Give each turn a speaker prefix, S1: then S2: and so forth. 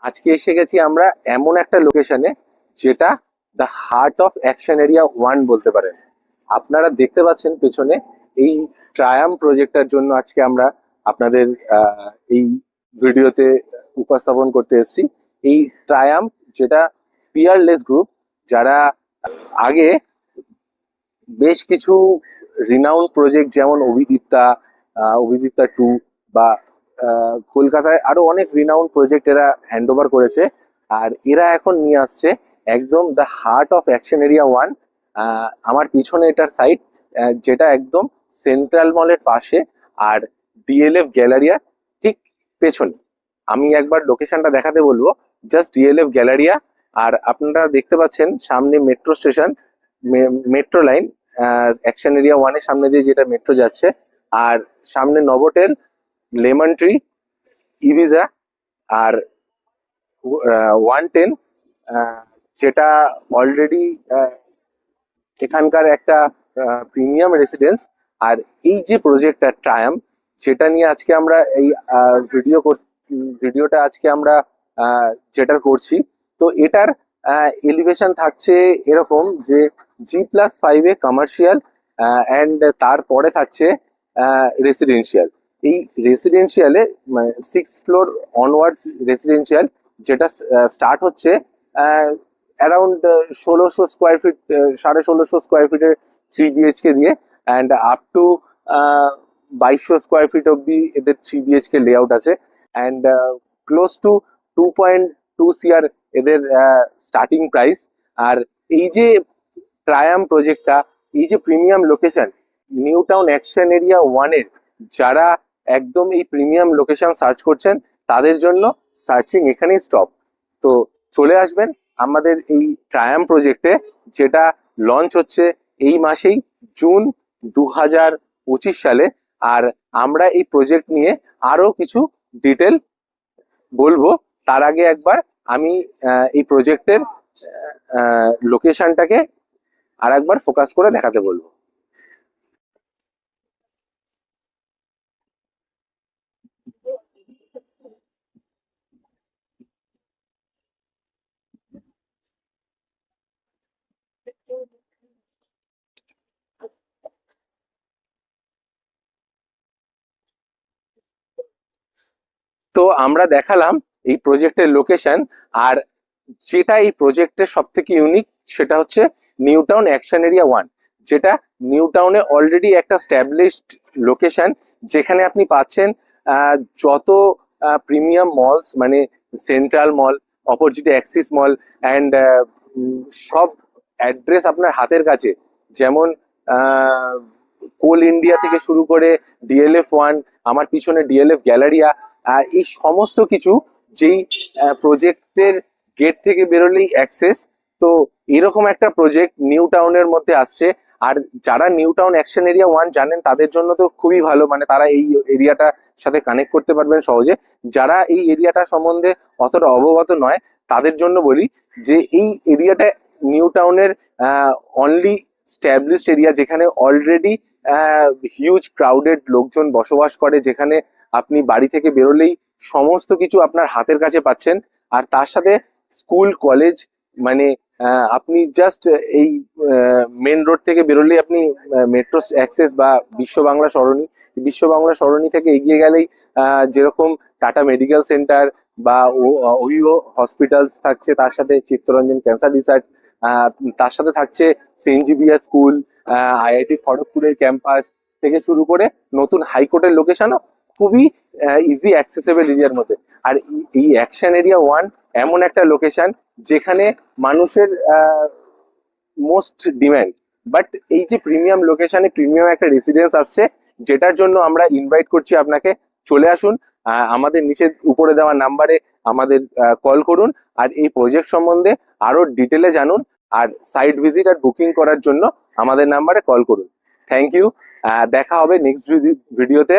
S1: আজকে এসে গেছি আমরা এমন একটা লোকেশনে যেটা the heart of action area 1 বলতে পারেন। আপনারা দেখতে পাচ্ছেন পেছনে এই ট্রায়াম প্রজেক্টটার জন্য আজকে আমরা আপনাদের এই ভিডিওতে উপস্থাপন করতে এসেছি। এই ট্রায়াম যেটা পিয়ারলেস গ্রুপ, যারা আগে বেশ কিছু রিনাউন্ড প্রজেক্ট যেমন অভিদীপ্তা 2 বা কলকাতায় আরো অনেক রিনাউন্ড প্রজেক্ট এরা হ্যান্ড ওভার করেছে। আর এরা এখন নিয়ে আসছে একদম the heart of action area 1। আমার পিছনে এটার সাইট, যেটা একদম সেন্ট্রাল মলের পাশে আর ডিএলএফ গ্যালারিয়া ঠিক পেছনে। আমি একবার লোকেশনটা দেখাতে বলবো, জাস্ট ডিএলএফ গ্যালারিয়া। আর আপনারা দেখতে পাচ্ছেন সামনে metro station, metro line, action area 1 এর সামনে দিয়ে যেটা মেট্রো যাচ্ছে। আর সামনে নভোটেল, লেমন ট্রি, ইভিজা আর 110, যেটা অলরেডি এখানকার একটা প্রিমিয়াম রেসিডেন্স। আর এই যে প্রজেক্টটা ট্রায়াম, সেটা নিয়ে আজকে আমরা এই ভিডিওটা আজকে আমরা যেটা করছি, তো এটার এলিভেশন থাকছে এরকম যে G+5 কমার্শিয়াল অ্যান্ড তারপরে থাকছে রেসিডেন্সিয়াল। এই রেসিডেন্সিয়ালে মানে 6 ফ্লোর অনওয়ার্ডস রেসিডেন্সিয়াল, যেটা স্টার্ট হচ্ছে অ্যারাউন্ড 1600 স্কোয়ার ফিট, 1650 স্কোয়ার ফিটের 3 BHK দিয়ে, and up to 2200 square feet অব্দি এদের 3 BHK লেআউট আছে। অ্যান্ড ক্লোজ টু 2.2 CR এদের স্টার্টিং প্রাইস। আর এই যে ট্রায়াম প্রজেক্টটা, এই যে premium location new town action area 1 এর, যারা একদম এই প্রিমিয়াম লোকেশন সার্চ করছেন তাদের জন্য সার্চিং এখানেই স্টপ। তো চলে আসবেন আমাদের এই ট্রায়াম প্রজেক্টে, যেটা লঞ্চ হচ্ছে এই মাসেই, জুন 2025 সালে। আর আমরা এই প্রজেক্ট নিয়ে আরো কিছু ডিটেল বলবো। তার আগে একবার আমি এই প্রজেক্টের লোকেশনটাকে আর একবার ফোকাস করে দেখাতে বলবো। তো আমরা দেখালাম এই প্রজেক্টের লোকেশন। আর যেটা এই প্রজেক্টের সব থেকে ইউনিক, সেটা হচ্ছে নিউ টাউন অ্যাকশন এরিয়া 1, যেটা নিউ টাউনে অলরেডি একটা স্ট্যাবলিশড লোকেশন, যেখানে আপনি পাচ্ছেন যত প্রিমিয়াম মলস, মানে সেন্ট্রাল মল, অপরজিটে অ্যাক্সিস মল, অ্যান্ড সব অ্যাড্রেস আপনার হাতের কাছে। যেমন কোল ইন্ডিয়া থেকে শুরু করে DLF 1, আমার পিছনে ডিএলএফ গ্যালারিয়া, এই সমস্ত কিছু যেই প্রজেক্টের গেট থেকে বেরোলেই অ্যাক্সেস। তো এরকম একটা প্রজেক্ট নিউ টাউনের মধ্যে আসছে। আর যারা নিউ টাউন অ্যাকশন এরিয়া 1 জানেন তাদের জন্য তো খুবই ভালো, মানে তারা এই এরিয়াটা সাথে কানেক্ট করতে পারবেন সহজে। যারা এই এরিয়াটা সম্বন্ধে অতটা অবগত নয়, তাদের জন্য বলি যে এই এরিয়াটা নিউ টাউনের অনলি স্ট্যাবলিশড এরিয়া, যেখানে অলরেডি হিউজ ক্রাউডেড লোকজন বসবাস করে, যেখানে আপনি বাড়ি থেকে বেরোলেই সমস্ত কিছু আপনার হাতের কাছে পাচ্ছেন। আর তার সাথে স্কুল, কলেজ, মানে আপনি জাস্ট এই মেন রোড থেকে বেরোলেই আপনি মেট্রো অ্যাক্সেস বা বিশ্ব বাংলা সরণি থেকে এগিয়ে গেলেই যেরকম টাটা মেডিকেল সেন্টার বা ওহিও হসপিটালস থাকছে, তার সাথে চিত্তরঞ্জন ক্যান্সার রিসার্চ, তার সাথে থাকছে সেন্ট জেভিয়ার স্কুল, IIT খড়গপুরের ক্যাম্পাস থেকে শুরু করে নতুন হাইকোর্টের লোকেশনও খুবই ইজি অ্যাক্সেসেবল এরিয়ার মধ্যে। আর এই অ্যাকশন এরিয়া 1 এমন একটা লোকেশন যেখানে মানুষের মোস্ট ডিম্যান্ড। বাট এই যে প্রিমিয়াম লোকেশনে প্রিমিয়াম একটা রেসিডেন্স আসছে, যেটার জন্য আমরা ইনভাইট করছি আপনাকে, চলে আসুন আমাদের নিচে উপরে দেওয়া নাম্বারে আমাদের কল করুন। আর এই প্রজেক্ট সম্বন্ধে আরো ডিটেলে জানুন। আর সাইট ভিজিট আর বুকিং করার জন্য আমাদের নাম্বারে কল করুন। Thank you. দেখা হবে নেক্সট ভিডিওতে।